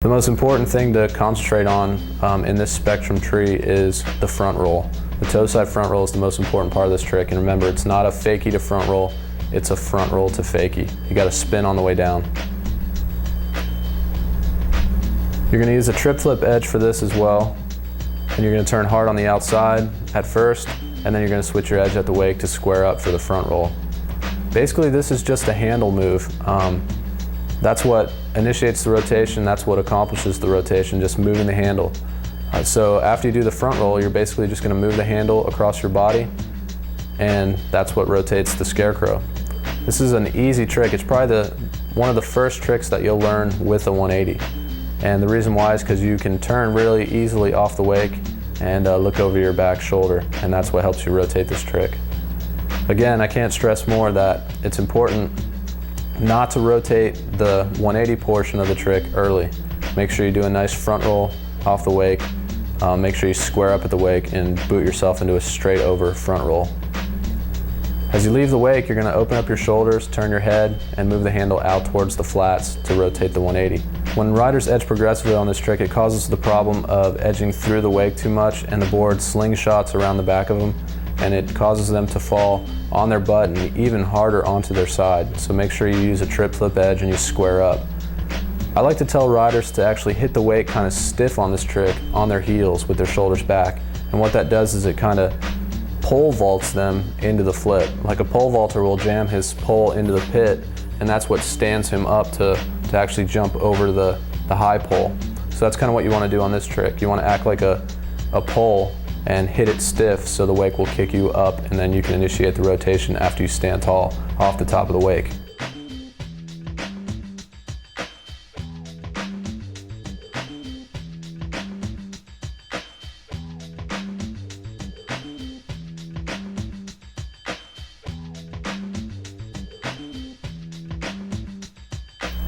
The most important thing to concentrate on in this spectrum tree is the front roll. The toe side front roll is the most important part of this trick, and remember, it's not a fakie to front roll, it's a front roll to fakie. You got to spin on the way down. You're going to use a trip flip edge for this as well, and you're going to turn hard on the outside at first, and then you're going to switch your edge at the wake to square up for the front roll. Basically, this is just a handle move. That's what initiates the rotation, that's what accomplishes the rotation, just moving the handle. So after you do the front roll, you're basically just going to move the handle across your body, and that's what rotates the Scarecrow. This is an easy trick. It's probably one of the first tricks that you'll learn with a 180. And the reason why is because you can turn really easily off the wake and look over your back shoulder, and that's what helps you rotate this trick. Again, I can't stress more that it's important not to rotate the 180 portion of the trick early. Make sure you do a nice front roll off the wake. Make sure you square up at the wake and boot yourself into a straight over front roll. As you leave the wake, you're going to open up your shoulders, turn your head, and move the handle out towards the flats to rotate the 180. When riders edge progressively on this trick, it causes the problem of edging through the wake too much, and the board slingshots around the back of them, and it causes them to fall on their butt and even harder onto their side. So make sure you use a trip flip edge and you square up. I like to tell riders to actually hit the wake kind of stiff on this trick on their heels with their shoulders back. And what that does is it kind of pole vaults them into the flip. Like a pole vaulter will jam his pole into the pit, and that's what stands him up to actually jump over the high pole. So that's kind of what you want to do on this trick. You want to act like a pole and hit it stiff so the wake will kick you up, and then you can initiate the rotation after you stand tall off the top of the wake.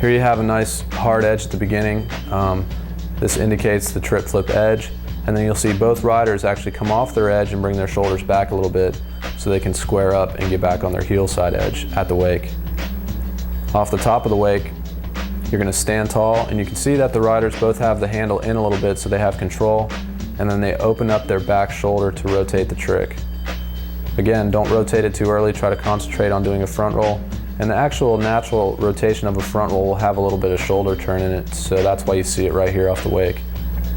Here you have a nice hard edge at the beginning. This indicates the trip flip edge. And then you'll see both riders actually come off their edge and bring their shoulders back a little bit so they can square up and get back on their heel side edge at the wake. Off the top of the wake, you're going to stand tall, and you can see that the riders both have the handle in a little bit so they have control, and then they open up their back shoulder to rotate the trick. Again, don't rotate it too early, try to concentrate on doing a front roll, and the actual natural rotation of a front roll will have a little bit of shoulder turn in it, so that's why you see it right here off the wake.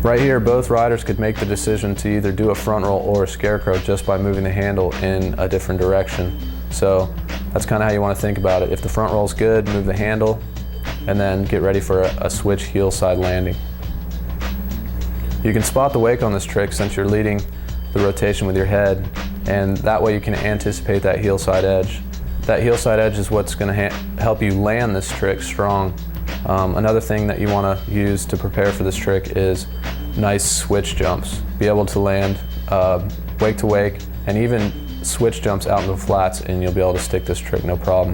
Right here, both riders could make the decision to either do a front roll or a Scarecrow just by moving the handle in a different direction. So that's kind of how you want to think about it. If the front roll's good, move the handle, and then get ready for a switch heel side landing. You can spot the wake on this trick since you're leading the rotation with your head, and that way you can anticipate that heel side edge. That heel side edge is what's going to help you land this trick strong. Another thing that you want to use to prepare for this trick is nice switch jumps. Be able to land wake to wake and even switch jumps out into the flats, and you'll be able to stick this trick no problem.